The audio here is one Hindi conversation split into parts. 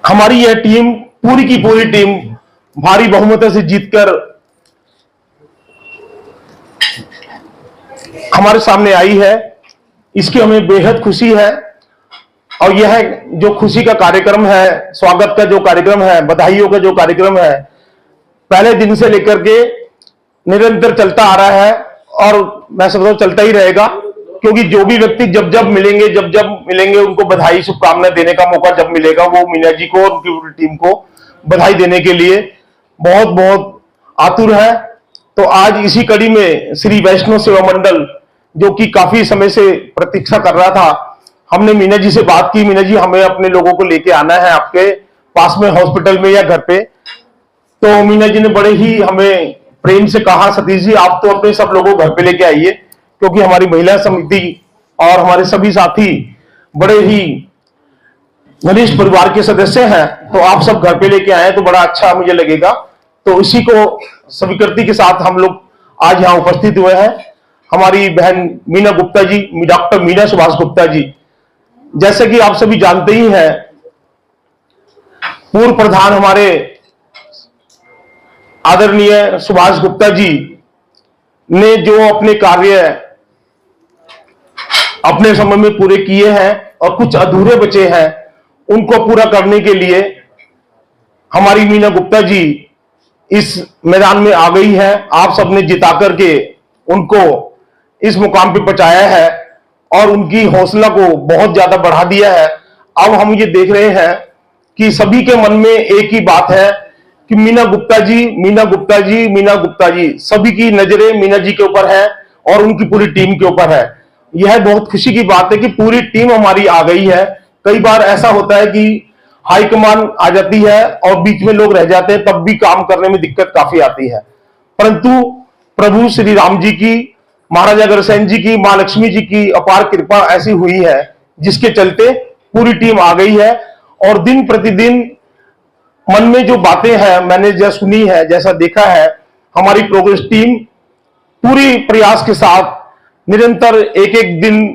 हमारी यह टीम पूरी की पूरी टीम भारी बहुमत से जीतकर हमारे सामने आई है। इसकी हमें बेहद खुशी है। और यह जो खुशी का कार्यक्रम है, स्वागत का जो कार्यक्रम है, बधाइयों का जो कार्यक्रम है, पहले दिन से लेकर के निरंतर चलता आ रहा है और मैं समझता हूं चलता ही रहेगा, क्योंकि जो भी व्यक्ति जब जब मिलेंगे उनको बधाई शुभकामनाएं देने का मौका जब मिलेगा, वो मीना जी को और उनकी पूरी टीम को बधाई देने के लिए बहुत बहुत आतुर है। तो आज इसी कड़ी में श्री वैष्णव सेवा मंडल, जो कि काफी समय से प्रतीक्षा कर रहा था, हमने मीना जी से बात की, मीना जी हमें अपने लोगों को लेके आना है आपके पास में हॉस्पिटल में या घर पे। तो मीना जी ने बड़े ही हमें प्रेम से कहा, सतीश जी आप तो अपने सब लोगों को घर पे लेके आइए, क्योंकि हमारी महिला समिति और हमारे सभी साथी बड़े ही घनिष्ठ परिवार के सदस्य हैं, तो आप सब घर पे लेके आए तो बड़ा अच्छा मुझे लगेगा। तो इसी को स्वीकृति के साथ हम लोग आज यहाँ उपस्थित हुए हैं। हमारी बहन मीना गुप्ता जी, डॉक्टर मीना सुभाष गुप्ता जी, जैसे कि आप सभी जानते ही हैं, पूर्व प्रधान हमारे आदरणीय सुभाष गुप्ता जी ने जो अपने कार्य अपने समय में पूरे किए हैं और कुछ अधूरे बचे हैं, उनको पूरा करने के लिए हमारी मीना गुप्ता जी इस मैदान में आ गई है। आप सबने जिता करके उनको इस मुकाम पे पहुंचाया है और उनकी हौसला को बहुत ज्यादा बढ़ा दिया है। अब हम ये देख रहे हैं कि सभी के मन में एक ही बात है कि मीना गुप्ता जी, मीना गुप्ता जी, मीना गुप्ता जी, सभी की नजरें मीना जी के ऊपर है और उनकी पूरी टीम के ऊपर है। यह बहुत खुशी की बात है कि पूरी टीम हमारी आ गई है। कई बार ऐसा होता है कि हाईकमान आ जाती है और बीच में लोग रह जाते हैं, तब भी काम करने में दिक्कत काफी आती है, परंतु प्रभु श्री राम जी की, महाराजा अग्रसेन जी की, मां लक्ष्मी जी की अपार कृपा ऐसी हुई है जिसके चलते पूरी टीम आ गई है। और दिन प्रतिदिन मन में जो बातें हैं, मैंने जैसा सुनी है, जैसा देखा है, हमारी प्रोग्रेस टीम पूरी प्रयास के साथ निरंतर एक एक दिन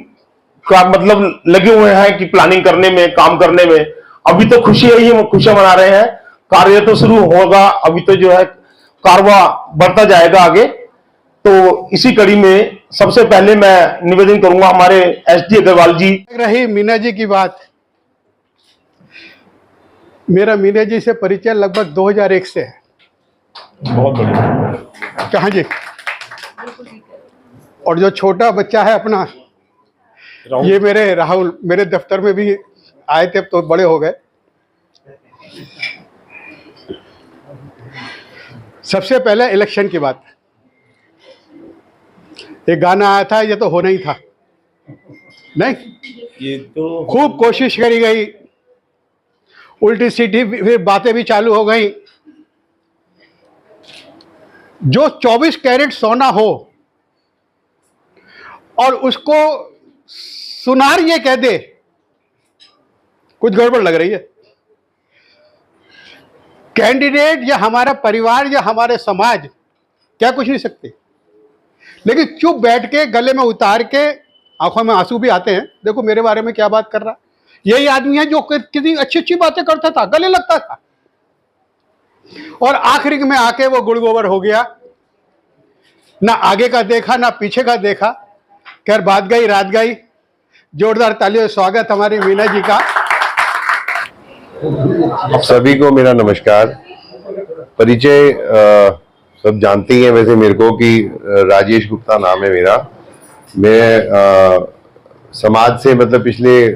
का मतलब लगे हुए हैं कि प्लानिंग करने में, काम करने में। अभी तो खुशी है ही, खुशियां मना रहे हैं, कार्य तो शुरू होगा, अभी तो जो है कारवा बढ़ता जाएगा आगे। तो इसी कड़ी में सबसे पहले मैं निवेदन करूंगा हमारे एसडी अग्रवाल जी। रही मीना जी की बात, मेरा मीना जी से परिचय लगभग 2001 से है। बहुत बढ़िया। कहाँ जी? और जो छोटा बच्चा है अपना, ये मेरे राहुल, मेरे दफ्तर में भी आए थे, तो बड़े हो गए। सबसे पहले इलेक्शन की बात, एक गाना आया था, ये तो होना ही था, नहीं ये तो खूब कोशिश करी गई, उल्टी सीधी फिर बातें भी चालू हो गई। जो 24 कैरेट सोना हो और उसको सुनार ये कह दे, कुछ गड़बड़ लग रही है। कैंडिडेट या हमारा परिवार या हमारे समाज क्या कुछ नहीं सकते, लेकिन चुप बैठ के गले में उतार के आंखों में आंसू भी आते हैं। देखो मेरे बारे में क्या बात कर रहा, यही आदमी है जो कितनी अच्छी अच्छी बातें करता था, गले लगता था, और आखिरी में आके वो गुड़ गोबर हो गया। ना आगे का देखा ना पीछे का देखा। खैर बात गई रात गई। जोरदार तालियों से स्वागत हमारी मीना जी का। आप सभी को मेरा नमस्कार। परिचय सब जानते ही हैं वैसे मेरे को कि राजेश गुप्ता नाम है मेरा। मैं समाज से मतलब पिछले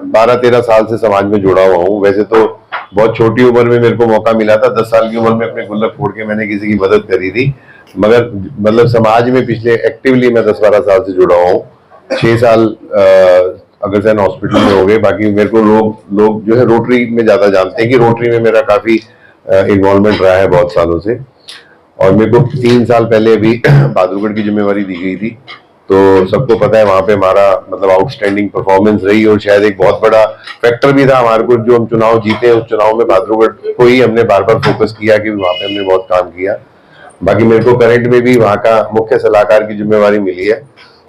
12-13 साल से समाज में जुड़ा हुआ हूँ। वैसे तो बहुत छोटी उम्र में मेरे को मौका मिला था, 10 साल की उम्र में अपने गुल्लक फोड़ के मैंने किसी की मदद करी थी, मगर मतलब समाज में पिछले एक्टिवली मैं 10-12 साल से जुड़ा हुआ हूँ। 6 साल अग्रसेन हॉस्पिटल में हो गए। बाकी मेरे को लोग जो है रोटरी में ज्यादा जानते हैं कि रोटरी में मेरा काफी इन्वॉल्वमेंट रहा है बहुत सालों से। और मेरे को 3 साल पहले अभी बहादुरगढ़ की जिम्मेवारी दी गई थी, तो सबको पता है वहां पे हमारा मतलब आउटस्टैंडिंग परफॉर्मेंस रही, और शायद एक बहुत बड़ा फैक्टर भी था हमारे को जो हम चुनाव जीते। उस चुनाव में बहादुरगढ़ को ही हमने बार बार फोकस किया कि वहां पे हमने बहुत काम किया। बाकी मेरे को करंट में भी वहां का मुख्य सलाहकार की जिम्मेवारी मिली है,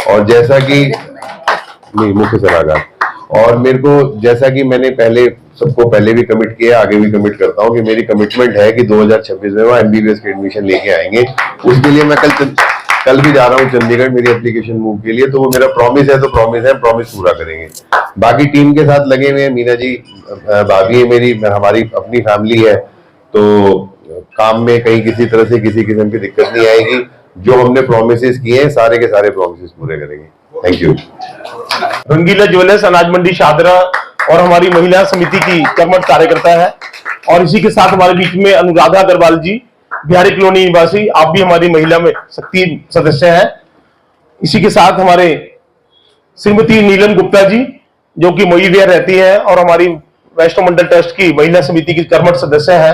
और जैसा कि नहीं मुख्य सलाहकार, और मेरे को जैसा कि मैंने पहले सबको पहले भी कमिट किया, आगे भी कमिट करता हूँ कि मेरी कमिटमेंट है कि 2026 में वहाँ MBBS के एडमिशन लेके आएंगे। उसके लिए मैं कल भी जा रहा हूँ चंडीगढ़ मेरी एप्लीकेशन मूव के लिए, तो वो मेरा प्रॉमिस है, तो प्रॉमिस पूरा करेंगे। बाकी टीम के साथ लगे हुए हैं, मीना जी भाभी है मेरी, हमारी अपनी फैमिली है, तो काम में कहीं किसी तरह से किसी किस्म की दिक्कत नहीं आएगी। जो हमने प्रोमिस किए हैं सारे के सारे प्रोमिस पूरे करेंगे। Thank you. रंगीला ज्वेलर्स अनाज मंडी शादरा और हमारी महिला समिति की कर्मठ कार्यकर्ता है। और इसी के साथ हमारे बीच में अनुराधा अग्रवाल जी, बिहारी कॉलोनी निवासी, आप भी हमारी महिला में सक्रिय सदस्य हैं। इसी के साथ हमारे श्रीमती नीलम गुप्ता जी जो कि मोई विहार रहती है और हमारी वैष्णो मंडल ट्रस्ट की महिला समिति की कर्मठ सदस्य है।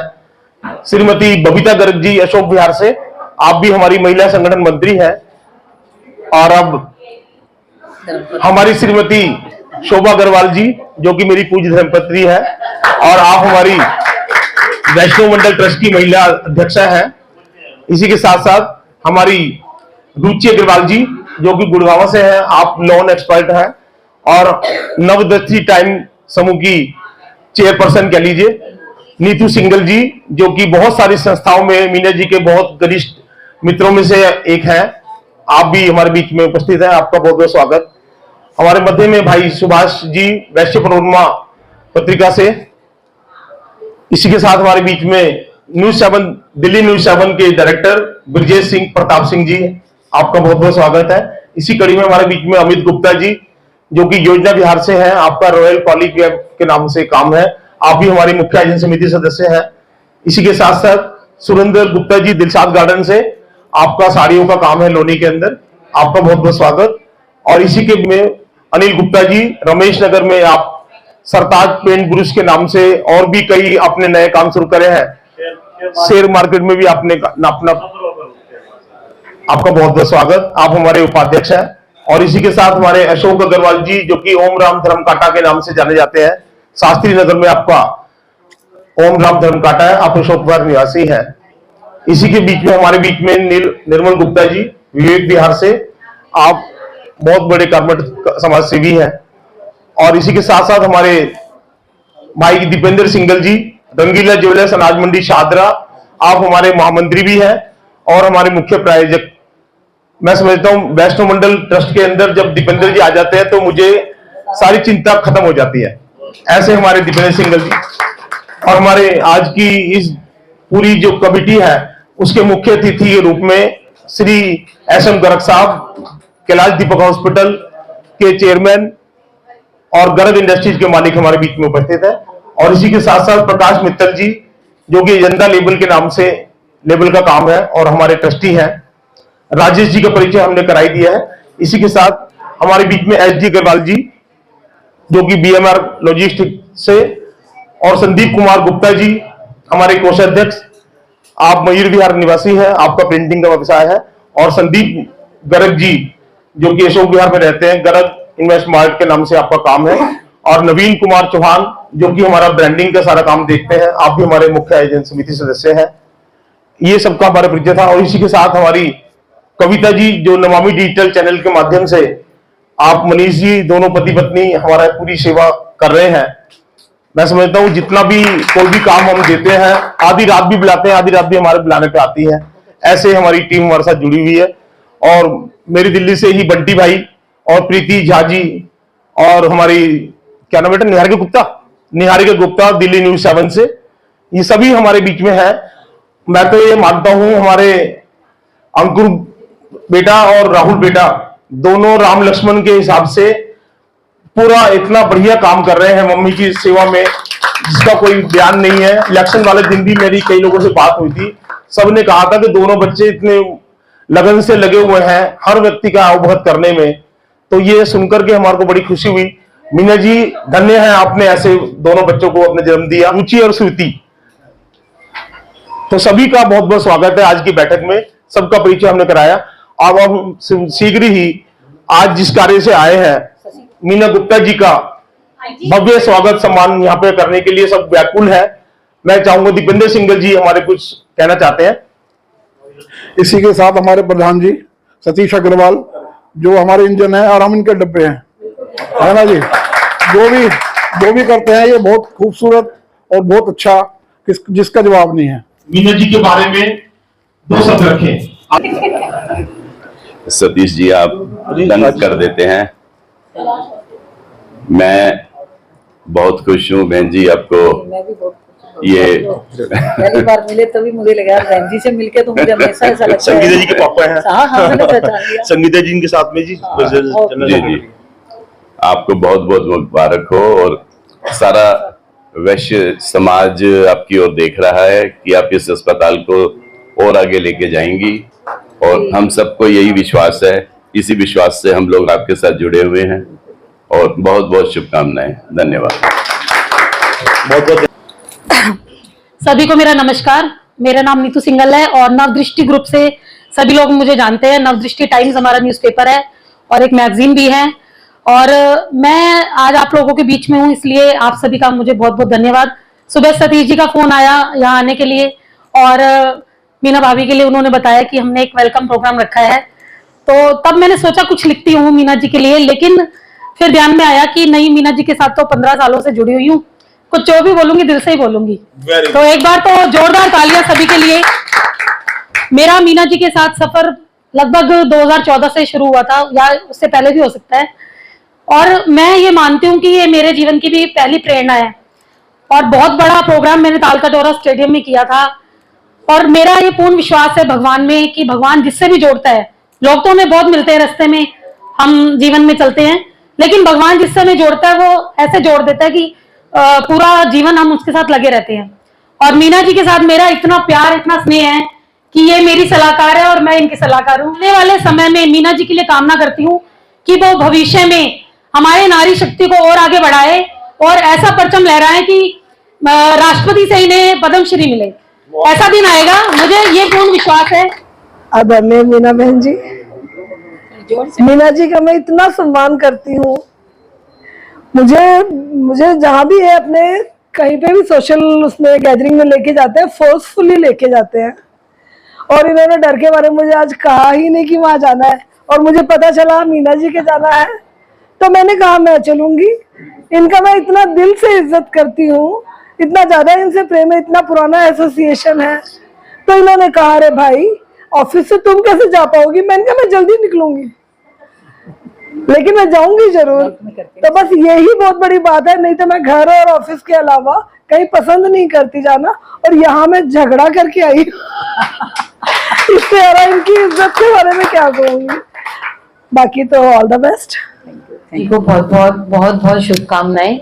श्रीमती बबीता गर्ग जी अशोक विहार से, आप भी हमारी महिला संगठन मंत्री हैं। और अब हमारी श्रीमती शोभा अग्रवाल जी जो कि मेरी पूज्य धर्मपत्नी है और आप हमारी वैष्णो मंडल ट्रस्ट की महिला अध्यक्षा हैं। इसी के साथ साथ हमारी रुचि अग्रवाल जी जो कि गुड़गांव से हैं, आप लॉन एक्सपर्ट हैं और नवदृष्टि टाइम समूह की चेयरपर्सन कह लीजिए। नीतू सिंगल जी जो कि बहुत सारी संस्थाओं में मीना जी के बहुत घनिष्ठ मित्रों में से एक हैं, आप भी हमारे बीच में उपस्थित हैं, आपका बहुत बहुत स्वागत। हमारे मध्य में भाई सुभाष जी वैश्य पनोरमा पत्रिका से। इसी के साथ हमारे बीच में न्यूज 7 दिल्ली न्यूज 7 के डायरेक्टर ब्रजेश सिंह प्रताप सिंह जी, आपका बहुत बहुत स्वागत है। इसी कड़ी में हमारे बीच में अमित गुप्ता जी जो कि योजना बिहार से हैं, आपका रॉयल पॉली के नाम से काम है, आप भी हमारी मुख्य आयोजन समिति सदस्य हैं। इसी के साथ साथ सुरेंद्र गुप्ता जी दिलशाद गार्डन से, आपका साड़ियों का काम है लोनी के अंदर, आपका बहुत बहुत स्वागत। और इसी के में अनिल गुप्ता जी रमेश नगर में, आप सरताज पेंट ब्रुश के नाम से और भी कई अपने नए काम शुरू करे हैं। शेयर मार्केट में भी आपने अपना, आपका बहुत बहुत स्वागत, आप हमारे उपाध्यक्ष हैं। और इसी के साथ हमारे अशोक अग्रवाल जी जो कि ओम राम धर्म काटा के नाम से जाने जाते हैं, शास्त्री नगर में आपका ओम राम धर्म काटा है, आप अशोक विहार निवासी हैं। इसी के बीच में हमारे बीच में निर्मल गुप्ता जी विवेक बिहार से, आप बहुत बड़े कर्मठ समाज सेवी हैं। और इसी के साथ साथ हमारे भाई दीपेंद्र सिंगल जी रंगीला ज्वेलर्स अनाज मंडी शादरा, आप हमारे महामंत्री भी हैं और हमारे मुख्य प्रायोजक। मैं समझता हूं वैष्णो मंडल ट्रस्ट के अंदर जब दीपेंद्र जी आ जाते हैं तो मुझे सारी चिंता खत्म हो जाती है, ऐसे हमारे दीपेंद्र सिंगल जी। और हमारे आज की इस पूरी जो कमिटी है उसके मुख्य अतिथि के रूप में श्री SM गर्ग साहब, कैलाश दीपक हॉस्पिटल के चेयरमैन और गर्ग इंडस्ट्रीज के मालिक हमारे बीच में उपस्थित है। और इसी के साथ साथ प्रकाश मित्तल जी जो कि एजेंडा लेबल के नाम से लेबल का काम है और हमारे ट्रस्टी हैं। राजेश जी का परिचय हमने कराई दिया है। इसी के साथ हमारे बीच में SD अग्रवाल जी जो कि BMR लॉजिस्टिक से, और संदीप कुमार गुप्ता जी हमारे कोषाध्यक्ष, आप मयूर विहार निवासी हैं, आपका प्रिंटिंग का व्यवसाय है। और संदीप गर्ग जी जो कि अशोक विहार में रहते हैं, गर्ग इन्वेस्ट मार्ट के नाम से आपका काम है। और नवीन कुमार चौहान जो कि हमारा ब्रांडिंग का सारा काम देखते हैं, आप भी हमारे मुख्य आयोजन समिति सदस्य हैं। ये सबका हमारा परिचय था। और इसी के साथ हमारी कविता जी जो नमामि डिजिटल चैनल के माध्यम से, आप मनीष जी दोनों पति पत्नी हमारा पूरी सेवा कर रहे हैं। मैं समझता हूँ जितना भी कोई भी काम हम देते हैं, आधी रात भी बुलाते हैं, आधी रात भी हमारे बुलाने पे आती है, ऐसे हमारी टीम हमारे साथ जुड़ी हुई है। और मेरी दिल्ली से ही बंटी भाई और प्रीति झा जी और हमारी क्या नाम बेटा, निहारिका गुप्ता दिल्ली न्यूज 7 से, ये सभी हमारे बीच में है। मैं तो ये मानता हूं हमारे अंकुर बेटा और राहुल बेटा दोनों राम लक्ष्मण के हिसाब से पूरा इतना बढ़िया काम कर रहे हैं मम्मी की सेवा में, जिसका कोई बयान नहीं है। इलेक्शन वाले दिन भी मेरी कई लोगों से बात हुई थी, सबने कहा था कि दोनों बच्चे इतने लगन से लगे हुए हैं हर व्यक्ति का अवगत करने में, तो ये सुनकर के हमारे को बड़ी खुशी हुई। मीना जी धन्य है, आपने ऐसे दोनों बच्चों को अपने जन्म दिया, रुचि और श्रुति। तो सभी का बहुत बहुत स्वागत है आज की बैठक में, सबका परिचय हमने कराया। अब हम शीघ्र ही आज जिस कार्य से आए हैं, मीना गुप्ता जी का भव्य स्वागत सम्मान यहाँ पे करने के लिए सब व्याकुल है। मैं चाहूंगा दीपेंद्र सिंगल जी हमारे कुछ कहना चाहते हैं। इसी के साथ हमारे प्रधान जी सतीश अग्रवाल जो हमारे इंजन है और हम इनके डब्बे हैं, है ना जी। जो भी करते हैं ये बहुत खूबसूरत और बहुत अच्छा, जिसका जवाब नहीं है। मीना जी के बारे में 2 शब्द रखें। सतीश जी, आप दंग कर देते हैं। मैं बहुत खुश हूँ बहन जी, आपको मैं भी बहुत ये पहली बार मिले तभी मुझे लगा यार बहन जी से मिलके तो मुझे हमेशा ऐसा लगता है। संगीता जी के पापा हैं। हाँ हाँ, मैंने पहचान लिया। संगीता जी इनके साथ में जी। जी जी, आपको बहुत बहुत मुबारक हो, और सारा वैश्य समाज आपकी ओर देख रहा है कि आप इस अस्पताल को और आगे लेके जाएंगी, और हम सबको यही विश्वास है। इसी विश्वास से हम लोग आपके साथ जुड़े हुए हैं, और बहुत बहुत शुभकामनाएं। धन्यवाद। बहुत बहुत सभी को मेरा नमस्कार। मेरा नाम नीतू सिंगल है और नवदृष्टि ग्रुप से सभी लोग मुझे जानते हैं। नवदृष्टि टाइम्स हमारा न्यूज़पेपर है और एक मैगजीन भी है, और मैं आज आप लोगों के बीच में हूँ, इसलिए आप सभी का मुझे बहुत बहुत धन्यवाद। सुबह सतीश जी का फोन आया यहाँ आने के लिए, और मीना भाभी के लिए उन्होंने बताया कि हमने एक वेलकम प्रोग्राम रखा है, तो तब मैंने सोचा कुछ लिखती हूँ मीना जी के लिए, लेकिन फिर ध्यान में आया कि नहीं, मीना जी के साथ तो 15 सालों से जुड़ी हुई हूँ, कुछ जो भी बोलूंगी दिल से ही बोलूंगी। तो एक बार तो जोरदार तालियां सभी के लिए। मेरा मीना जी के साथ सफर लगभग 2014 से शुरू हुआ था, या उससे पहले भी हो सकता है, और मैं ये मानती हूँ कि ये मेरे जीवन की भी पहली प्रेरणा है। और बहुत बड़ा प्रोग्राम मैंने तालकटोरा स्टेडियम में किया था, और मेरा ये पूर्ण विश्वास है भगवान में कि भगवान जिससे भी जोड़ता है, लोग तो हमें बहुत मिलते हैं रास्ते में, हम जीवन में चलते हैं, लेकिन भगवान जिससे हमें जोड़ता है वो ऐसे जोड़ देता है कि पूरा जीवन हम उसके साथ लगे रहते हैं। और मीना जी के साथ मेरा इतना प्यार, इतना स्नेह है कि ये मेरी सलाहकार है और मैं इनकी सलाहकार हूँ। आने वाले समय में मीना जी के लिए कामना करती हूँ कि वो भविष्य में हमारे नारी शक्ति को और आगे बढ़ाए और ऐसा परचम लहराए कि राष्ट्रपति से इन्हें पद्मश्री मिले। ऐसा दिन आएगा, मुझे ये पूर्ण विश्वास है। आदरणीय मीना बहन जी, मीना जी का मैं इतना सम्मान करती हूँ। मुझे जहाँ भी है, अपने कहीं पे भी सोशल उसमें गैदरिंग में लेके जाते हैं, फोर्सफुली लेके जाते हैं, और इन्होंने डर के बारे में मुझे आज कहा ही नहीं कि वहाँ जाना है, और मुझे पता चला मीना जी के जाना है तो मैंने कहा मैं चलूंगी। इनका मैं इतना दिल से इज्जत करती हूँ, इतना ज्यादा इनसे प्रेम है, इतना पुराना एसोसिएशन है। तो इन्होंने कहा अरे भाई ऑफिस से तुम कैसे जा पाओगी, मैंने कहा मैं जल्दी निकलूंगी, लेकिन मैं जाऊंगी जरूर। तो बस यही बहुत बड़ी बात है, नहीं तो मैं घर और ऑफिस के अलावा कहीं पसंद नहीं करती जाना, और यहाँ मैं झगड़ा करके आई इससे ज़्यादा इनकी इज्जत के बारे में क्या कहूँगी। बाकी तो ऑल द बेस्ट। इनको बहुत बहुत बहुत बहुत शुभकामनाएं।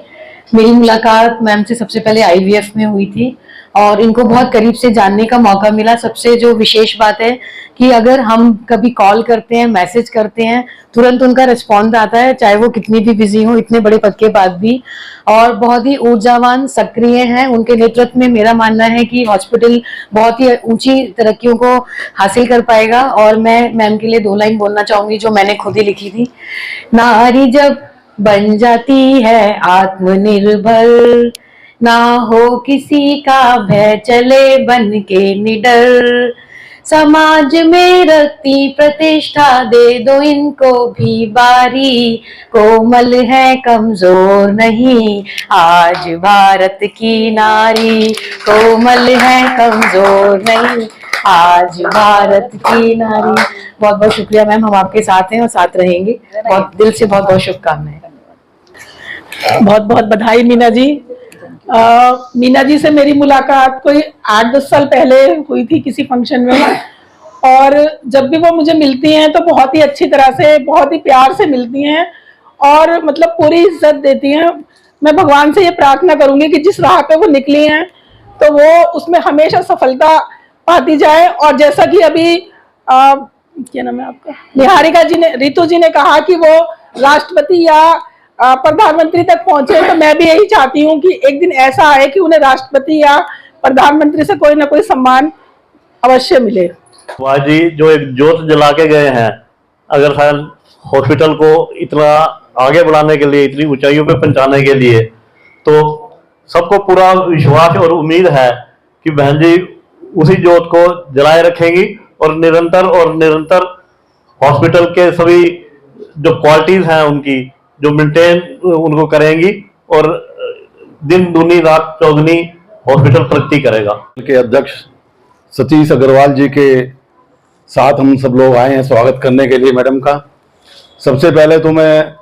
मेरी मुलाकात मैम से सबसे पहले आईवीएफ में हुई थी, और इनको बहुत करीब से जानने का मौका मिला। सबसे जो विशेष बात है कि अगर हम कभी कॉल करते हैं, मैसेज करते हैं, तुरंत उनका रिस्पॉन्स आता है, चाहे वो कितनी भी बिजी हो, इतने बड़े पद के बाद भी। और बहुत ही ऊर्जावान, सक्रिय हैं। उनके नेतृत्व में मेरा मानना है कि हॉस्पिटल बहुत ही ऊंची तरक्कियों को हासिल कर पाएगा। और मैं मैम के लिए 2 लाइन बोलना चाहूंगी जो मैंने खुद ही लिखी थी। नारी जब बन जाती है आत्मनिर्भर, ना हो किसी का भय, चले बन के निडर, समाज में रखती प्रतिष्ठा, दे दो इनको भी बारी, कोमल है कमजोर नहीं आज भारत की नारी, कोमल है कमजोर नहीं आज भारत की नारी। बहुत बहुत शुक्रिया मैम, हम आपके साथ हैं और साथ रहेंगे। बहुत दिल से बहुत बहुत शुभकामनाएं। बहुत बहुत बधाई मीना जी। मीना जी से मेरी मुलाकात कोई 8-10 साल पहले हुई थी किसी फंक्शन में, और जब भी वो मुझे मिलती हैं तो बहुत ही अच्छी तरह से, बहुत ही प्यार से मिलती हैं, और मतलब पूरी इज्जत देती हैं। मैं भगवान से ये प्रार्थना करूंगी कि जिस राह पे वो निकली हैं तो वो उसमें हमेशा सफलता पाती जाए। और जैसा कि अभी क्या नाम है आपका, निहारिका जी ने, रितु जी ने कहा कि वो राष्ट्रपति या प्रधानमंत्री तक पहुंचे, तो मैं भी यही चाहती हूँ कि एक दिन ऐसा आए कि उन्हें राष्ट्रपति या प्रधानमंत्री से कोई ना कोई सम्मान अवश्य मिले। वाह जी, जो एक ज्योत जला के गए हैं, अगर शायद हॉस्पिटल को इतना आगे बढ़ाने के लिए, इतनी ऊंचाइयों पे पहुंचाने के लिए, तो सबको पूरा विश्वास और उम्मीद है कि बहन जी उसी ज्योत को जलाए रखेंगी, और निरंतर हॉस्पिटल के सभी जो क्वालिटीज हैं उनकी जो मेंटेन उनको करेंगी, और दिन दूनी रात चौगुनी हॉस्पिटल प्रगति करेगा। के अध्यक्ष सतीश अग्रवाल जी के साथ हम सब लोग आए हैं स्वागत करने के लिए मैडम का। सबसे पहले तो मैं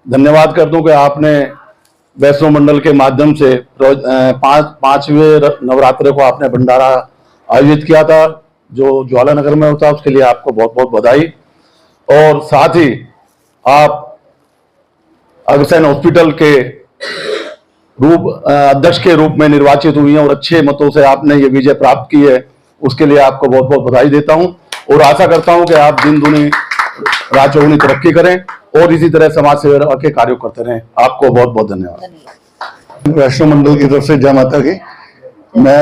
धन्यवाद कर दूं कि आपने वैष्णो मंडल के माध्यम से पांचवें नवरात्र को आपने भंडारा आयोजित किया था जो ज्वाला नगर में होता है, उसके लिए आपको बहुत बहुत बधाई। और साथ ही आप अग्रसेन हॉस्पिटल के अध्यक्ष के रूप में निर्वाचित हुई हैं और अच्छे मतों से आपने ये विजय प्राप्त की है, उसके लिए आपको बहुत बहुत बधाई देता हूं और आशा करता हूं कि आप दिन दुनी रात चौगुनी तरक्की करें और इसी तरह समाज सेवा के कार्य करते रहें। आपको बहुत बहुत धन्यवाद। वैष्णो मंडल की तरफ से जय माता की। मैं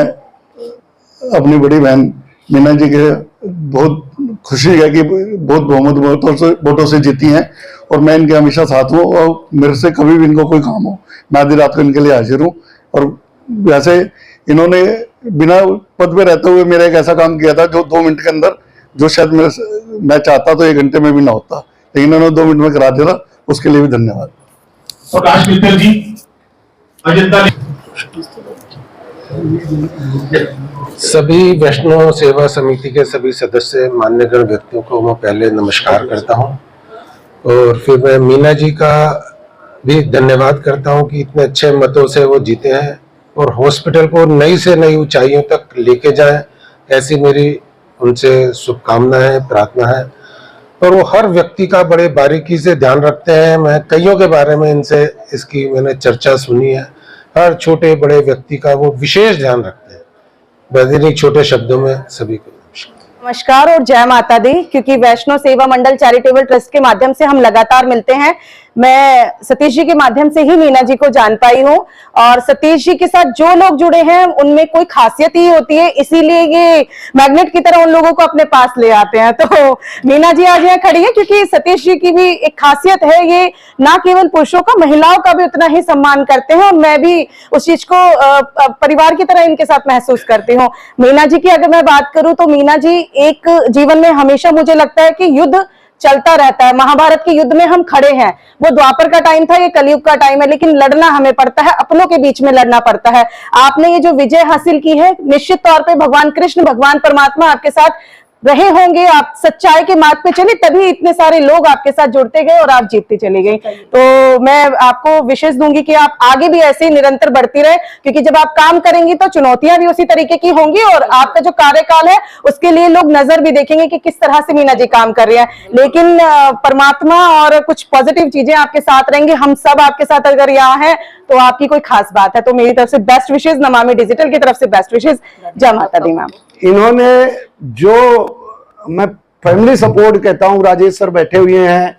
अपनी बड़ी बहन मीना जी के बहुत खुशी है कि बहुत बहुमत वोटों से जीती हैं और मैं इनके हमेशा साथ हूँ और मेरे से कभी भी इनको कोई काम हो मैं आधी रात को इनके लिए हाजिर हूँ। और वैसे इन्होंने बिना पद पे रहते हुए मेरा एक ऐसा काम किया था जो 2 मिनट के अंदर, जो शायद मैं चाहता तो 1 घंटे में भी ना होता, लेकिन इन्होंने 2 मिनट में करा दिया, उसके लिए भी धन्यवाद। प्रकाश मित्तल जी, अजंता सभी वैष्णो सेवा समिति के सभी सदस्य मान्यगण व्यक्तियों को मैं पहले नमस्कार करता हूं और फिर मैं मीना जी का भी धन्यवाद करता हूं कि इतने अच्छे मतों से वो जीते हैं और हॉस्पिटल को नई से नई ऊंचाइयों तक लेके जाएं, ऐसी मेरी उनसे शुभकामनाएं, प्रार्थना है। और वो हर व्यक्ति का बड़े बारीकी से ध्यान रखते हैं। मैं कईयों के बारे में इनसे इसकी मैंने चर्चा सुनी है। हर छोटे बड़े व्यक्ति का वो विशेष ध्यान रखते हैं। बस छोटे शब्दों में सभी को नमस्कार और जय माता दी। क्योंकि वैष्णो सेवा मंडल चैरिटेबल ट्रस्ट के माध्यम से हम लगातार मिलते हैं, मैं सतीश जी के माध्यम से ही मीना जी को जान पाई हूँ और सतीश जी के साथ जो लोग जुड़े हैं उनमें कोई खासियत ही होती है, इसीलिए ये मैग्नेट की तरह उन लोगों को अपने पास ले आते हैं। तो मीना जी आज यहाँ खड़ी है क्योंकि सतीश जी की भी एक खासियत है, ये ना केवल पुरुषों का महिलाओं का भी उतना ही सम्मान करते हैं और मैं भी उस चीज को परिवार की तरह इनके साथ महसूस करती हूँ। मीना जी की अगर मैं बात करूं तो मीना जी एक जीवन में हमेशा मुझे लगता है कि युद्ध चलता रहता है। महाभारत के युद्ध में हम खड़े हैं, वो द्वापर का टाइम था, ये कलयुग का टाइम है, लेकिन लड़ना हमें पड़ता है, अपनों के बीच में लड़ना पड़ता है। आपने ये जो विजय हासिल की है, निश्चित तौर पे भगवान कृष्ण, भगवान परमात्मा आपके साथ रहे होंगे, आप सच्चाई के मार्ग पे चले तभी इतने सारे लोग आपके साथ जुड़ते गए और आप जीतते चले गए। तो मैं आपको विशेष दूंगी कि आप आगे भी ऐसे ही निरंतर बढ़ती रहे, क्योंकि जब आप काम करेंगी तो चुनौतियां भी उसी तरीके की होंगी और आपका जो कार्यकाल है उसके लिए लोग नजर भी देखेंगे कि किस तरह से मीना जी काम कर रही है। लेकिन परमात्मा और कुछ पॉजिटिव चीजें आपके साथ रहेंगे। हम सब आपके साथ अगर यहाँ है तो आपकी कोई खास बात है। तो मेरी तरफ से बेस्ट विशेष, नमामि डिजिटल की तरफ से बेस्ट विशेष। जय माता दी मैम। इन्होंने जो मैं फैमिली सपोर्ट कहता हूँ, राजेश सर बैठे हुए हैं,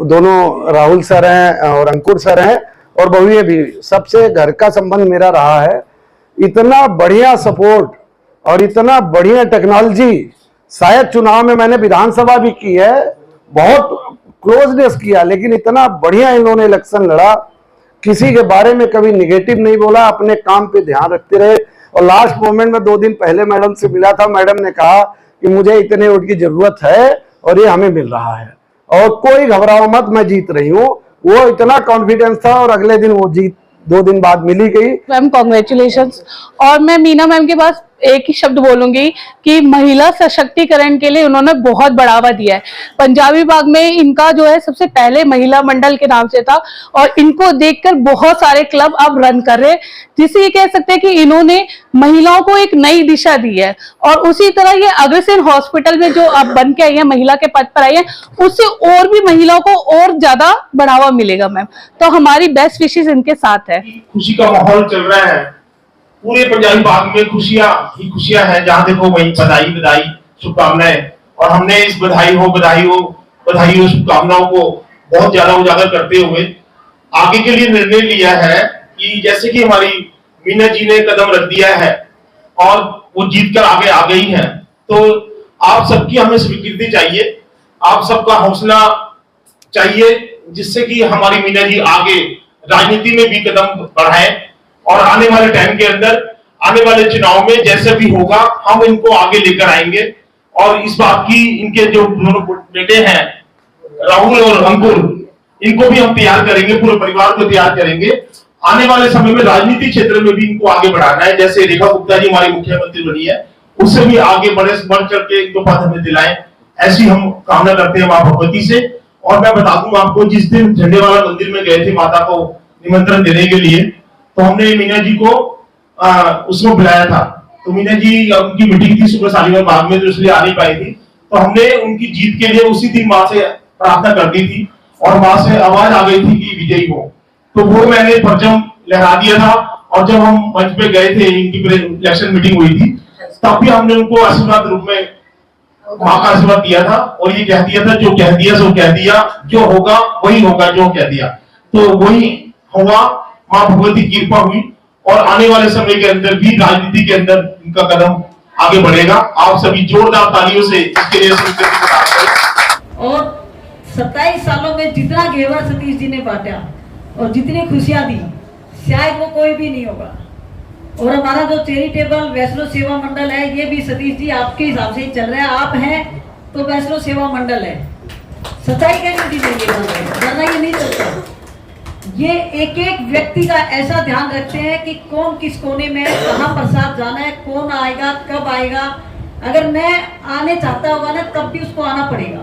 दोनों राहुल सर हैं और अंकुर सर हैं और बहुए भी, सबसे घर का संबंध मेरा रहा है। इतना बढ़िया सपोर्ट और इतना बढ़िया टेक्नोलॉजी, शायद चुनाव में मैंने विधानसभा भी की है, बहुत क्लोजनेस किया, लेकिन इतना बढ़िया इन्होंने इलेक्शन लड़ा, किसी के बारे में कभी निगेटिव नहीं बोला, अपने काम पे ध्यान रखते रहे। और लास्ट मोमेंट में 2 दिन पहले मैडम से मिला था, मैडम ने कहा कि मुझे इतने वोट की जरूरत है और ये हमें मिल रहा है और कोई घबराओ मत, मैं जीत रही हूँ। वो इतना कॉन्फिडेंस था और अगले दिन वो जीत 2 दिन बाद मिली गई। Ma'am congratulations. और मैं मीना मैम के पास एक ही शब्द बोलूंगी कि महिला सशक्तिकरण के लिए उन्होंने बहुत बढ़ावा दिया है। पंजाबी बाग में इनका जो है सबसे पहले महिला मंडल के नाम से था और इनको देखकर बहुत सारे क्लब अब रन कर रहे हैं, जिसे ये कह सकते हैं कि इन्होंने महिलाओं को एक नई दिशा दी है। और उसी तरह ये अग्रसेन हॉस्पिटल में जो अब बन के आई है, महिला के पद पर आई है, उससे और भी महिलाओं को और ज्यादा बढ़ावा मिलेगा मैम। तो हमारी बेस्ट विशेष इनके साथ है। खुशी का माहौल चल रहा है, पूरे पंजाबी बाग में खुशियां ही खुशियां हैं, जहां देखो वहीं बधाई बधाई शुभकामनाएं। और हमने इस बधाई हो शुभकामनाओं को बहुत ज्यादा उजागर करते हुए आगे के लिए निर्णय लिया है कि जैसे कि हमारी मीना जी ने कदम रख दिया है और वो जीत कर आगे आ गई है, तो आप सबकी हमें स्वीकृति चाहिए, आप सबका हौसला चाहिए, जिससे कि हमारी मीना जी आगे राजनीति में भी कदम बढ़ाएं और आने वाले टाइम के अंदर, आने वाले चुनाव में जैसे भी होगा हम इनको आगे लेकर आएंगे। और इस बात की इनके जो दोनों बेटे हैं राहुल और अंकुर, इनको भी हम तैयार करेंगे, पूरे परिवार को तैयार करेंगे। आने वाले समय में राजनीतिक क्षेत्र में भी इनको आगे बढ़ाना है। जैसे रेखा गुप्ता जी हमारी मुख्यमंत्री बनी है, उससे भी आगे बढ़ चढ़ के इनको पद हमें दिलाएं, ऐसी हम कामना करते हैं मां भगवती से। और मैं बता दूं आपको, जिस दिन झंडेवाला मंदिर में गए थे माता को निमंत्रण देने के लिए, तो हमने मीना जी को उसमें बुलाया था। तो मीना जी उनकी मीटिंग थी सुबह शालीमार बाग में, तो इसलिए आ नहीं पाई थी। तो हमने उनकी जीत के लिए उसी दिन मां से प्रार्थना कर दी थी और मां से आवाज आ गई थी कि विजयी हो। तो वो मैंने परचम लहरा दिया था। और जब हम मंच पे गए थे, इनकी इलेक्शन मीटिंग हुई थी, तब भी हमने उनको आशीर्वाद रूप में मां का आशीर्वाद दिया था और ये कह दिया था, जो कह दिया सो कह दिया, जो होगा वही होगा, जो कह दिया तो वही हुआ। मां भगवती की कृपा हुई और आने वाले समय के अंदर भी राजनीति के अंदर इनका कदम आगे बढ़ेगा। आप सभी जोरदार तालियों से इसके लिए और 27 सालों में जितना घेवर सतीश जी ने बांटा और जितनी खुशियां दी, शायद वो कोई भी नहीं होगा। और हमारा जो चैरिटेबल वैष्णो सेवा मंडल है, ये भी सतीश जी आपके हिसाब से ही चल रहा है। आप हैं तो वैष्णो सेवा मंडल है, सच्चाई कहनी दीजिए, वरना ये नहीं चलता। ये एक एक व्यक्ति का ऐसा ध्यान रखते हैं कि कौन किस कोने में कहाँ प्रसाद जाना है, कौन आएगा, कब आएगा। अगर मैं आने चाहता होगा ना, तब भी उसको आना पड़ेगा,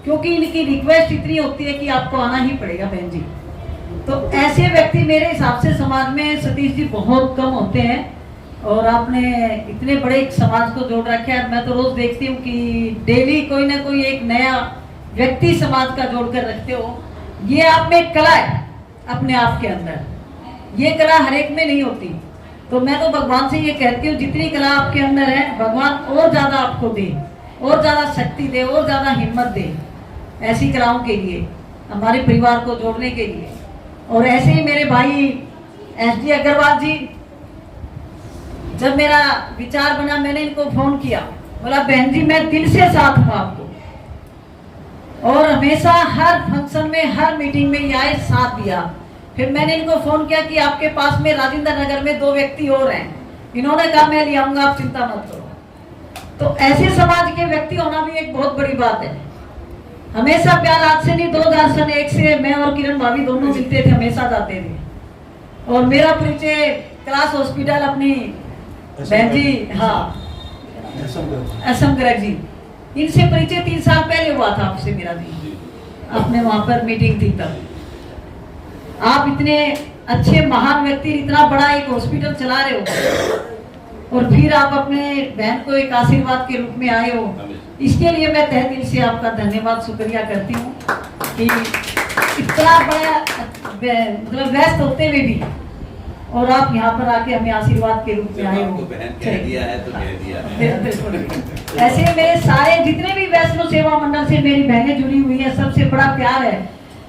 क्योंकि इनकी रिक्वेस्ट इतनी होती है कि आपको आना ही पड़ेगा बहन जी। तो ऐसे व्यक्ति मेरे हिसाब से समाज में सतीश जी बहुत कम होते हैं और आपने इतने बड़े समाज को जोड़ रखा है। मैं तो रोज देखती हूँ कि डेली कोई ना कोई एक नया व्यक्ति समाज का जोड़कर रखते हो। ये आप में कला है अपने आप के अंदर, ये कला हर एक में नहीं होती। तो मैं तो भगवान से ये कहती हूँ, जितनी कला आपके अंदर है भगवान और ज्यादा आपको दे, और ज्यादा शक्ति दे, और ज्यादा हिम्मत दे ऐसी कलाओं के लिए, हमारे परिवार को जोड़ने के लिए। और ऐसे ही मेरे भाई SD अग्रवाल जी, जब मेरा विचार बना, मैंने इनको फोन किया, बोला बहन जी मैं दिल से साथ हूँ आपको, और हमेशा हर फंक्शन में, हर मीटिंग में ये आए, साथ दिया। फिर मैंने इनको फोन किया कि आपके पास में राजेंद्र नगर में 2 व्यक्ति और हैं, इन्होंने कहा मैं ले आऊंगा, आप चिंता मत करो। तो ऐसे समाज के व्यक्ति होना भी एक बहुत बड़ी बात है। हमेशा प्यार आज से नहीं, 2001 से मैं और किरण भाभी दोनों मिलते थे, हमेशा जाते थे। और मेरा परिचय क्लास हॉस्पिटल अपनी बहन जी, हाँ असम गर्ग जी, इनसे परिचय 3 साल पहले हुआ था आपसे मेरा भी, आपने वहां पर मीटिंग थी तब। आप इतने अच्छे महान व्यक्ति, इतना बड़ा एक हॉस्पिटल चला रहे हो और फिर आप अपने बहन को एक आशीर्वाद के रूप में आए हो, इसके लिए मैं तहे दिल से आपका धन्यवाद शुक्रिया करती हूँ कि इतना बड़ा मतलब व्यस्त होते हुए भी और आप यहाँ पर आके हमें आशीर्वाद के रूप में आए हो। कह दिया है तो कह दिया है। ऐसे मेरे सारे जितने भी वैष्णो सेवा मंडल से मेरी बहनें जुड़ी हुई है, सबसे बड़ा प्यार है।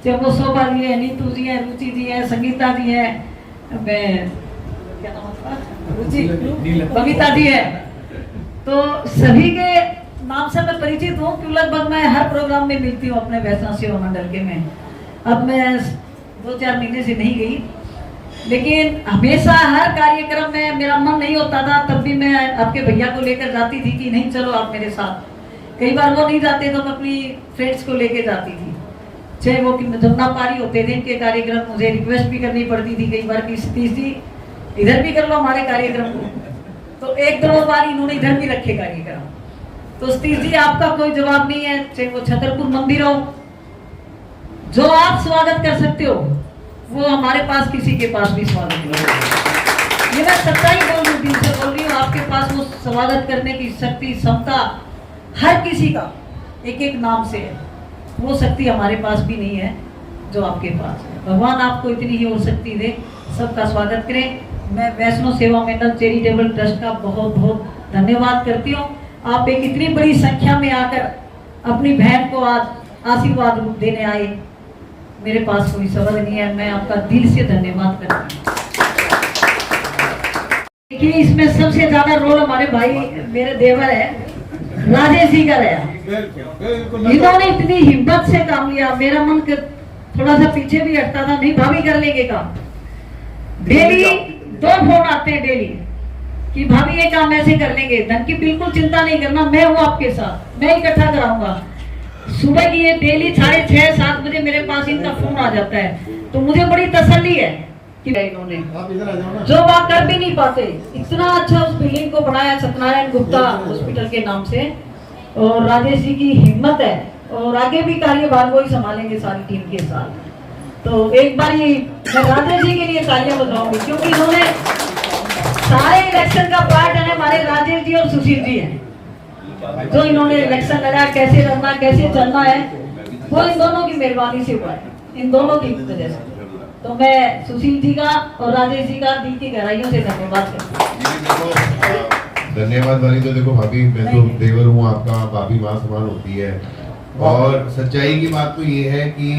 चाहे वो शोभा जी है, नीतू जी है, रुचि जी है, संगीता जी है, क्या नाम रुचि, बबीता जी है, तो सभी के नाम से मैं परिचित हूँ, क्यों लगभग मैं हर प्रोग्राम में मिलती हूँ अपने वैष्णो सेवा मंडल के में। अब मैं 2-4 महीने से नहीं गई, लेकिन हमेशा हर कार्यक्रम में मेरा मन नहीं होता था, तब भी मैं आपके भैया को लेकर जाती थी कि नहीं चलो आप मेरे साथ। कई बार वो नहीं जाते तो मैं अपनी फ्रेंड्स को लेके जाती थी, चाहे वो जमुना पारी होते थे इनके कार्यक्रम, मुझे रिक्वेस्ट भी करनी पड़ती थी कई बार कि सतीश जी इधर भी कर लो हमारे कार्यक्रम को, तो 1-2 बार इन्होंने इधर भी रखे कार्यक्रम। तो सतीश जी आपका कोई जवाब नहीं है, चाहे वो छतरपुर मंदिर हो, जो आप स्वागत कर सकते हो वो हमारे पास किसी के पास भी स्वागत नहीं। ये मैं सच्चाई बोल रही हूँ, दिल से बोल रही हूँ, आपके पास वो स्वागत करने की शक्ति, क्षमता हर किसी का एक एक नाम से है, वो शक्ति हमारे पास भी नहीं है जो आपके पास है। भगवान आपको इतनी ही और शक्ति दे, सबका स्वागत करें। मैं वैष्णो सेवा मंडल चैरिटेबल ट्रस्ट का बहुत बहुत धन्यवाद करती हूँ। आप एक इतनी बड़ी संख्या में आकर अपनी बहन को आज आशीर्वाद रूप देने आए, मेरे पास कोई शब्द नहीं है, मैं आपका दिल से धन्यवाद करती हूँ। देखिए इसमें सबसे ज्यादा रोल हमारे भाई मेरे देवर है राजेश जी का रहा। इन्होंने इतनी हिम्मत से काम लिया, मेरा मन थोड़ा सा पीछे भी हटता था, नहीं भाभी कर लेंगे काम। डेली 2 फोन आते हैं डेली कि भाभी ये काम ऐसे कर लेंगे, धन की बिल्कुल चिंता नहीं करना, मैं हूँ आपके साथ, मैं इकट्ठा कराऊंगा। सुबह की ये डेली 6:30-7 बजे मेरे पास इनका फोन आ जाता है, तो मुझे बड़ी तसल्ली है कि इन्होंने जो बात कर भी नहीं पाते, इतना अच्छा उस बिल्डिंग को बनाया सत्यनारायण गुप्ता हॉस्पिटल के नाम से। और राजेश जी की हिम्मत है और आगे भी कार्यभार वो ही संभालेंगे सारी टीम के साथ। तो एक बार ये मैं राजेश जी के लिए तालियां बजाऊंगी, क्योंकि इन्होंने सारे इलेक्शन का पार्ट है हमारे राजेश जी और सुशील जी हैं। जो इन्होंने इलेक्शन लड़ा, कैसे लड़ना कैसे चलना है, वो इन दोनों की मेहरबानी से हुआ है, इन दोनों की वजह से। तो मैं सुशील जी का और राजेश जी का दिल की गहराइयों से धन्यवाद करता हूँ। धन्यवाद वाली तो देखो भाभी, मैं तो देवर हूँ आपका, भाभी माँ समान होती है। और सच्चाई की बात तो ये है कि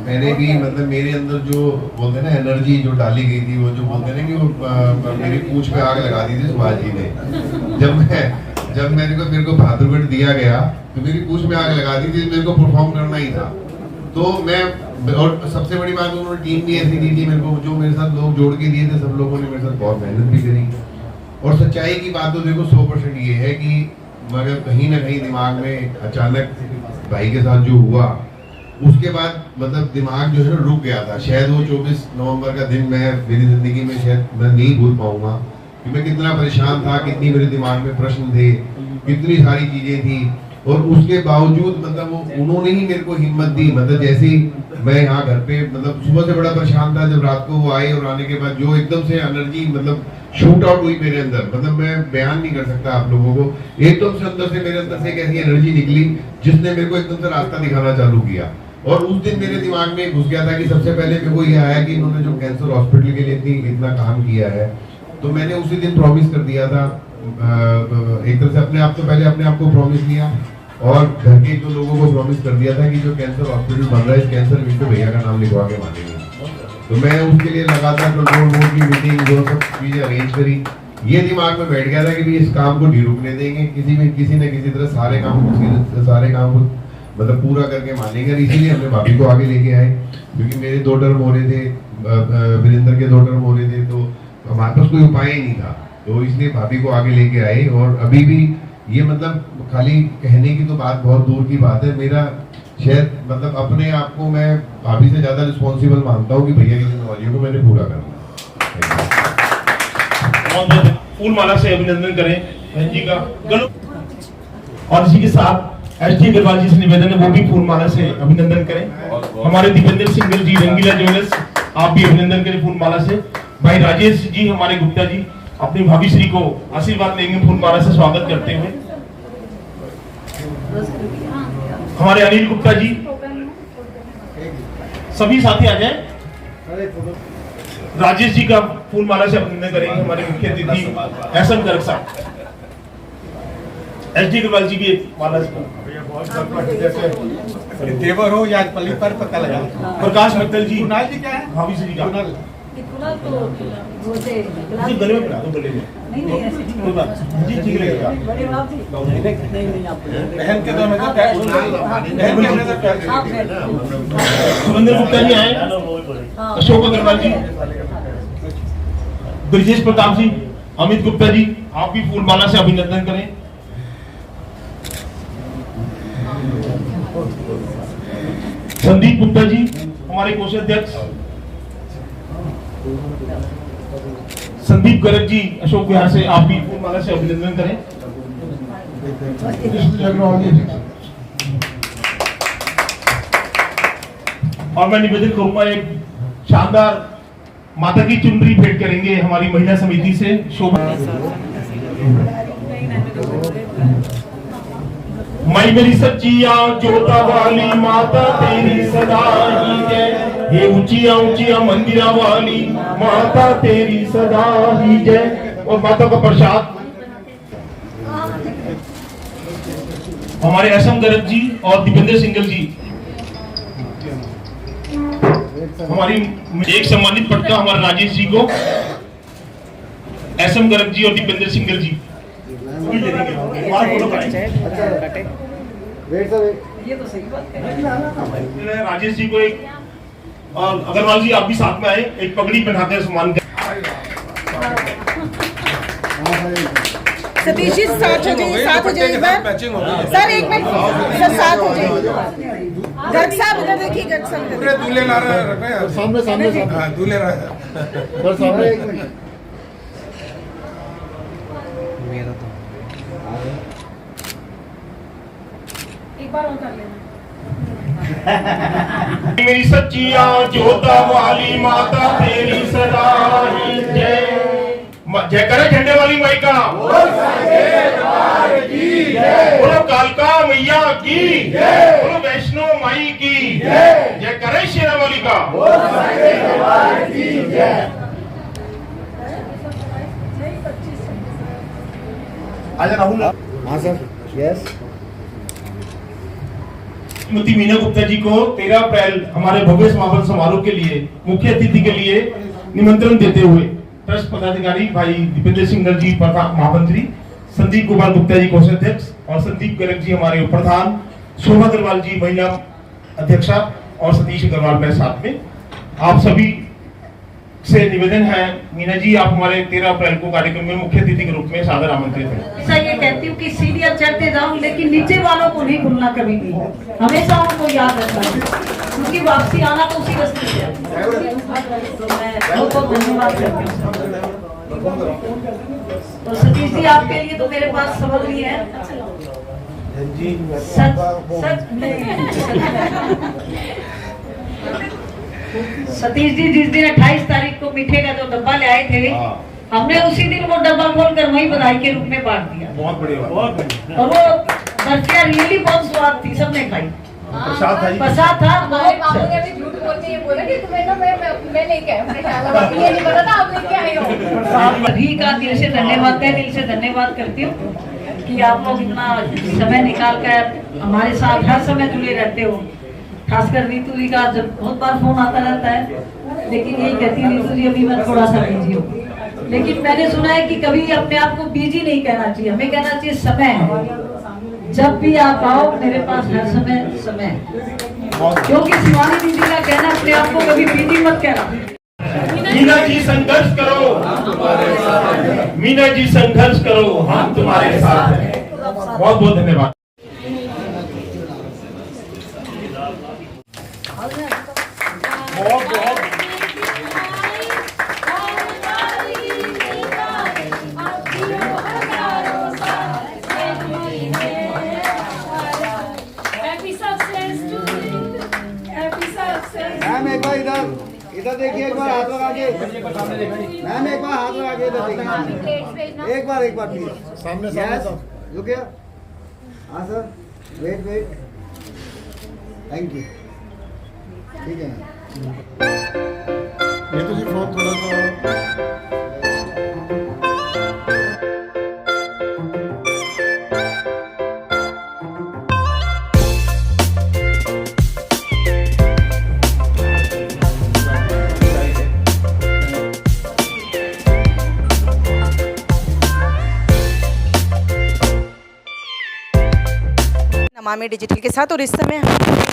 मैंने भी मतलब मेरे अंदर जो बोलते हैं ना एनर्जी जो डाली गई थी, वो जो बोलते हैं ना कि वो मेरी पूंछ पे आग लगा दी थी सुभाष जी ने। जब मेरे को बहादुरगढ़ दिया गया तो मेरी पूंछ में आग लगा दी थी, मेरे को परफॉर्म करना ही था। तो मैं, और सबसे बड़ी बात उन्होंने टीम भी ऐसी दी थी मेरे को, जो मेरे साथ लोग जोड़ के दिए थे, सब लोगों ने मेरे साथ बहुत मेहनत भी करी। और सच्चाई की बात तो देखो 100% ये है कि मगर कहीं ना कहीं दिमाग में अचानक भाई के साथ जो हुआ, उसके बाद मतलब दिमाग जो है ना रुक गया था। शायद वो 24 नवंबर का दिन मैं मेरी जिंदगी में शायद मैं नहीं भूल पाऊंगा कि मैं कितना परेशान था, कितनी मेरे दिमाग में प्रश्न थे, कितनी सारी चीजें थी। और उसके बावजूद मतलब वो उन्होंने ही मेरे को हिम्मत दी। मतलब जैसे ही मैं यहाँ घर पे मतलब सुबह से बड़ा परेशान था, जब रात को वो आए और आने के बाद जो एकदम से एनर्जी मतलब शूट आउट हुई मेरे अंदर, मतलब मैं बयान नहीं कर सकता आप लोगों को। एकदम से अंदर से मेरे अंदर से एक ऐसी एनर्जी निकली जिसने मेरे को एकदम से रास्ता दिखाना चालू किया। और उस दिन मेरे दिमाग में घुस गया था कि सबसे पहले मेरे को ये आया कि इन्होंने जो कैंसर हॉस्पिटल के लिए इतना काम किया है, तो मैंने उसी दिन प्रॉमिस कर दिया था, एक तरह से अपने आप तो पहले अपने आप को प्रॉमिस लिया और घर के जो लोगों को प्रॉमिस कर दिया था कि जो कैंसर हॉस्पिटल बन रहा है इस कैंसर विंग को भैया का नाम लिखवा के मानेंगे। तो मैं उसके लिए लगातार कंट्रोल बोर्ड की मीटिंग जो सब चीजें अरेंज करी। ये दिमाग में बैठ गया था कि इस काम को नहीं रुकने देंगे, किसी न किसी तरह सारे काम को मतलब पूरा करके मानेंगे। इसीलिए हमने भाभी को आगे लेके आए, क्योंकि मेरे 2 टर्म हो रहे थे, वीरेंद्र के 2 टर्म हो रहे थे, तो हमारे पास कोई उपाय ही नहीं था। तो इसलिए भाभी को आगे लेके आए। और अभी भी ये मतलब खाली कहने की तो बात बहुत दूर की बात है, मेरा शायद मतलब अपने आप को मैं भाभी से ज्यादा रिस्पॉन्सिबल मानता हूँ कि भैया की जिम्मेवारियों को मैंने पूरा करना। फूल माला से अभिनंदन करें बहन जी का। और इसी के साथ एसडी अग्रवाल जी से निवेदन है वो भी फूल माला से अभिनंदन करें। हमारे दीपेंद्र सिंगल जी रंगीला ज्वेलर्स, आप भी अभिनंदन करें फूल माला से। भाई राजेश जी हमारे गुप्ता जी अपनी भाभी श्री को आशीर्वाद लेंगे फूल माला से स्वागत करते हुए। हमारे अनिल गुप्ता जी, सभी साथी आ जाए। राजेश जी का फूल माला से अभिनंदन करेंगे हमारे मुख्य अतिथि एसएम गर्ग साहब। एसडी अग्रवाल जी भी एक माला देवर हो या पल्ली पर पता लगा। प्रकाश मित्तल जी, कुणाल जी क्या है? भाभी श्री का कुणाल तो वो से जी गले में पड़ा दो, गले में नहीं ऐसे कोई बात जी ठीक लगेगा। बड़े बाप जी नहीं आप बहन के दोनों में सुरेंद्र गुप्ता जी आए, अशोक अग्रवाल जी, ब्रजेश प्रताप जी, अमित गुप्ता जी, आप भी फूल माला से अभिनंदन करें। संदीप गुप्ता जी हमारे कोषाध्यक्ष, संदीप गर्ग जी अशोक विहार से, आप भी फूल माला से अभिनंदन करें। और मैं निवेदन करूंगा एक शानदार माता की चुनरी भेंट करेंगे हमारी महिला समिति से शोभा। मैं मेरी सच्चिया जोता वाली माता तेरी सदा ही जय, ये ऊंचिया ऊंचिया मंदिरा वाली माता तेरी सदा ही जय। और माता का प्रसाद हमारे एसएम गर्ग जी और दीपेंद्र सिंगल जी, हमारी एक सम्मानित पटका हमारे राजेश जी को, एसएम गर्ग जी और दीपेंद्र सिंगल जी ये तो सही बात है। राजेश जी को एक, और अग्रवाल जी आप भी साथ में आए, एक पगड़ी पहनाते हैं सम्मान कर। सतीश जी साथ हो जाइए, साथ हो जाइए सर, एक मिनट सर, साथ हो जाइए। गर्ग साहब उधर देखिए, गर्ग साहब दूल्हे ला रहे हैं सामने सामने, हाँ दूल्हे रहा है सामने। एक मिनट एक बार और कर लेना। मेरी सच्चिया जोता वाली माता तेरी सदा ही जय। जय करे झंडे वाली माई का, बोलो कालका मैया की, बोलो वैष्णो माई की जय करे शेरा वाली का। आजा राहुल। हाँ सर, यस। श्रीमती मीना गुप्ता जी को 13 अप्रैल हमारे भव्य समापन समारोह के लिए मुख्य अतिथि के लिए निमंत्रण देते हुए ट्रस्ट पदाधिकारी भाई दीपेंद्र सिंह जी महामंत्री, संदीप कुमार गुप्ता जी कोषाध्यक्ष और संदीप गर्ग जी हमारे उप प्रधान, शोभा अग्रवाल जी महिला अध्यक्षा और सतीश अग्रवाल मेरे साथ में, आप सभी से निवेदन है मीना जी आप हमारे 13 अप्रैल को कार्यक्रम में मुख्य अतिथि के रूप में सादर आमंत्रित हैं। ऐसा ये कहती हूँ कि सीढ़ियाँ चढ़ते जाओ लेकिन नीचे वालों को नहीं भूलना कभी भी, हमेशा उनको याद रखना क्योंकि वापसी आना तो उसी रास्ते से है। तो मैं बहुत बहुत धन्यवाद करती हूँ। तो सतीश जी आपके लिए तो मेरे पास सवाल नहीं है। सतीश जी जिस दिन 28 तारीख को मीठे का जो डब्बा ले आए थे, हमने उसी दिन वो डब्बा खोलकर वही बधाई के रूप में बांट दिया। बहुत बढ़िया, बहुत बढ़िया। और वो बर्फियाँ रियली बहुत स्वाद थी, सबने खाई। प्रसाद था। झूठ बोल के ये बोला कि तुम्हें ना मैं लेके आया, ये नहीं पता था आप लेके आए हो। सभी का दिल से धन्यवाद है, दिल से धन्यवाद करती हूँ कि आप लोग इतना समय निकाल कर हमारे साथ हर समय जुड़े रहते हो। खासकर नीतू जी का जब बहुत बार फोन आता रहता है, लेकिन यही कहती है नीतू जी अभी मैं थोड़ा सा बिजी हूँ। लेकिन मैंने सुना है कि कभी अपने आप को बिजी नहीं कहना चाहिए, हमें कहना चाहिए समय है। जब भी आप आओ मेरे पास हर समय समय है, क्योंकि शिवानी दीदी का कहना अपने आप को कभी बिजी मत कहना। मीना जी संघर्ष करो, मीना जी संघर्ष करो, हम तुम्हारे साथ हैं। बहुत बहुत धन्यवाद। बहुत बहुत मैम एक बार इधर देखिए, एक बार हाथ लगा के मैम, एक बार हाथ लगा के इधर देखिए, एक बार प्लीज सामने रुक गया। हाँ सर, वेट थैंक यू। ठीक है ये तो जी फोन थोड़ा सा नमामि डिजिटल के साथ। और इस समय हम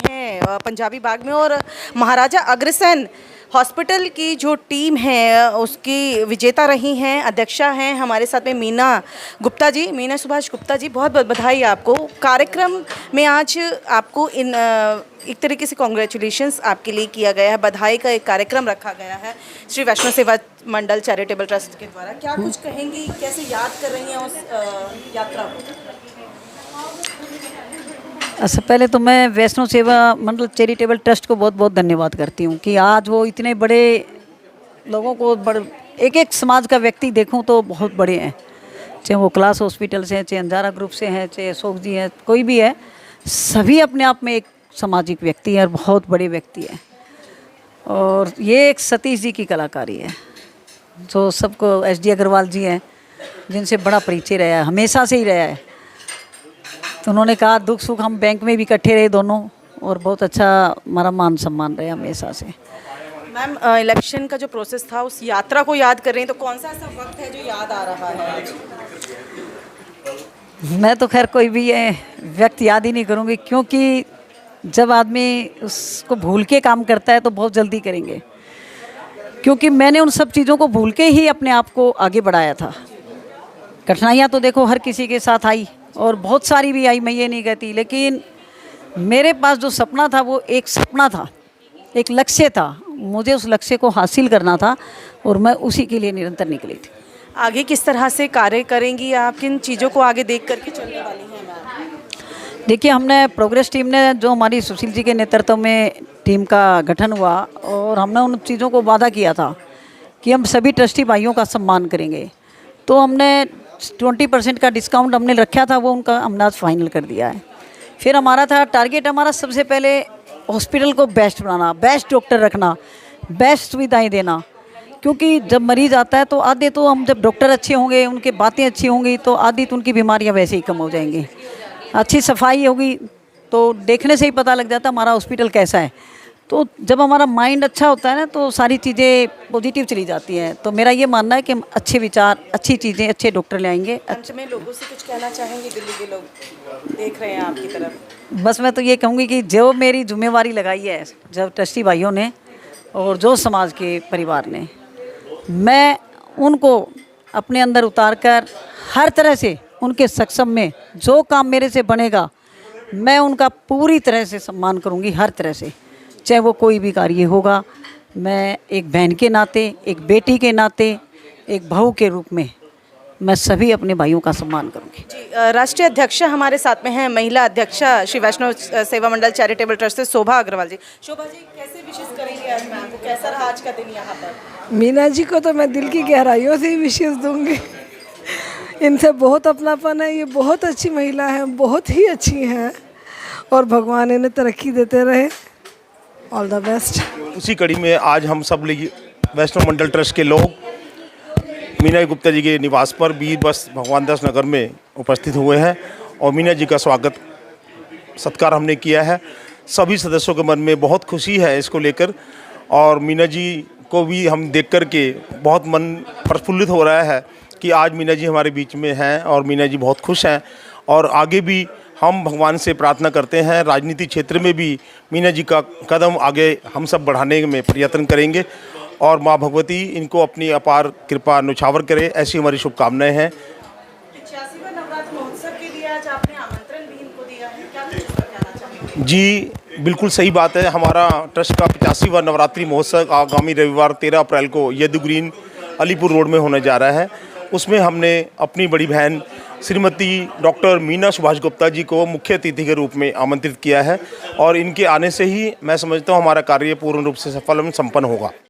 हैं पंजाबी बाग में और महाराजा अग्रसेन हॉस्पिटल की जो टीम है उसकी विजेता रही हैं, अध्यक्षा हैं हमारे साथ में मीना गुप्ता जी, मीना सुभाष गुप्ता जी। बहुत बहुत बधाई आपको। कार्यक्रम में आज आपको एक तरीके से कॉन्ग्रेचुलेशंस आपके लिए किया गया है, बधाई का एक कार्यक्रम रखा गया है श्री वैष्णो सेवा मंडल चैरिटेबल ट्रस्ट के द्वारा। क्या कुछ कहेंगी, कैसे याद कर रही हैं उस यात्रा को? सबसे पहले तो मैं वैष्णो सेवा मंडल चैरिटेबल ट्रस्ट को बहुत बहुत धन्यवाद करती हूँ कि आज वो इतने बड़े लोगों को एक एक समाज का व्यक्ति देखूँ तो बहुत बड़े हैं, चाहे वो क्लास हॉस्पिटल से हैं, चाहे अंजारा ग्रुप से हैं, चाहे अशोक जी हैं, कोई भी है, सभी अपने आप में एक सामाजिक व्यक्ति है और बहुत बड़े व्यक्ति हैं। और ये एक सतीश जी की कलाकारी है जो सबको SD अग्रवाल जी हैं जिनसे बड़ा परिचय रहा है, हमेशा से ही रहा है। तो उन्होंने कहा दुख सुख हम बैंक में भी इकट्ठे रहे दोनों, और बहुत अच्छा हमारा मान सम्मान रहा हमेशा से। मैम इलेक्शन का जो प्रोसेस था उस यात्रा को याद कर रही हैं, तो कौन सा ऐसा वक्त है जो याद आ रहा है? मैं तो खैर कोई भी व्यक्त याद ही नहीं करूँगी, क्योंकि जब आदमी उसको भूल के काम करता है तो बहुत जल्दी करेंगे, क्योंकि मैंने उन सब चीज़ों को भूल के ही अपने आप को आगे बढ़ाया था। कठिनाइयाँ तो देखो हर किसी के साथ आई और बहुत सारी भी आई, मैं ये नहीं कहती, लेकिन मेरे पास जो सपना था वो एक सपना था, एक लक्ष्य था, मुझे उस लक्ष्य को हासिल करना था और मैं उसी के लिए निरंतर निकली थी। आगे किस तरह से कार्य करेंगी आप, किन चीज़ों को आगे देख करके चलने वाली हैं मैम? देखिए, हमने प्रोग्रेस टीम ने जो हमारी सुशील जी के नेतृत्व में टीम का गठन हुआ और हमने उन चीज़ों को वादा किया था कि हम सभी ट्रस्टी भाइयों का सम्मान करेंगे, तो हमने 20% का डिस्काउंट हमने रखा था, वो उनका हमने आज फाइनल कर दिया है। फिर हमारा था टारगेट, हमारा सबसे पहले हॉस्पिटल को बेस्ट बनाना, बेस्ट डॉक्टर रखना, बेस्ट सुविधाएं देना, क्योंकि जब मरीज आता है तो आधे तो हम जब डॉक्टर अच्छे होंगे, उनकी बातें अच्छी होंगी तो आधी तो उनकी बीमारियां वैसे ही कम हो जाएंगी। अच्छी सफाई होगी तो देखने से ही पता लग जाता है हमारा हॉस्पिटल कैसा है। तो जब हमारा माइंड अच्छा होता है ना तो सारी चीज़ें पॉजिटिव चली जाती हैं। तो मेरा ये मानना है कि हम अच्छे विचार, अच्छी चीज़ें, अच्छे डॉक्टर ले आएंगे। अंत में लोगों से कुछ कहना चाहेंगे, दिल्ली के लोग देख रहे हैं आपकी तरफ? बस मैं तो ये कहूँगी कि जो मेरी जिम्मेवारी लगाई है जब ट्रस्टी भाइयों ने और जो समाज के परिवार ने, मैं उनको अपने अंदर उतार कर हर तरह से उनके सक्षम में जो काम मेरे से बनेगा मैं उनका पूरी तरह से सम्मान करूँगी, हर तरह से, चाहे वो कोई भी कार्य होगा। मैं एक बहन के नाते, एक बेटी के नाते, एक बहू के रूप में मैं सभी अपने भाइयों का सम्मान करूँगी। राष्ट्रीय अध्यक्ष हमारे साथ में हैं, महिला अध्यक्षा श्री वैष्णव सेवा मंडल चैरिटेबल ट्रस्ट से शोभा अग्रवाल जी। शोभा जी, कैसे विशेष करेंगे आज मैम को, कैसा रहा आज का दिन यहाँ पर? मीना जी को तो मैं दिल की गहराइयों से ही विशेष दूंगी। इनसे बहुत अपनापन है, ये बहुत अच्छी महिला है, बहुत ही अच्छी हैं और भगवान इन्हें तरक्की देते रहे। All the best. उसी कड़ी में आज हम सब वैष्णव मंडल ट्रस्ट के लोग मीना गुप्ता जी के निवास पर बीर बस भगवान दास नगर में उपस्थित हुए हैं और मीना जी का स्वागत सत्कार हमने किया है। सभी सदस्यों के मन में बहुत खुशी है इसको लेकर और मीना जी को भी हम देख कर के बहुत मन प्रफुल्लित हो रहा है कि आज मीना जी हमारे बीच में हैं और मीना जी बहुत खुश हैं। और आगे भी हम भगवान से प्रार्थना करते हैं, राजनीति क्षेत्र में भी मीना जी का कदम आगे हम सब बढ़ाने में प्रयत्न करेंगे और माँ भगवती इनको अपनी अपार कृपा नुछावर करे, ऐसी हमारी शुभकामनाएं हैं। 85वां नवरात्र महोत्सव के लिए आज आपने आमंत्रण भी इनको दिया है, क्या कुछ कहना चाहेंगे? जी बिल्कुल सही बात है। हमारा ट्रस्ट का 85वां नवरात्रि महोत्सव आगामी रविवार 13 अप्रैल को यदु ग्रीन अलीपुर रोड में होने जा रहा है। उसमें हमने अपनी बड़ी बहन श्रीमती डॉक्टर मीना सुभाष गुप्ता जी को मुख्य अतिथि के रूप में आमंत्रित किया है और इनके आने से ही मैं समझता हूँ हमारा कार्य पूर्ण रूप से सफल एवं संपन्न होगा।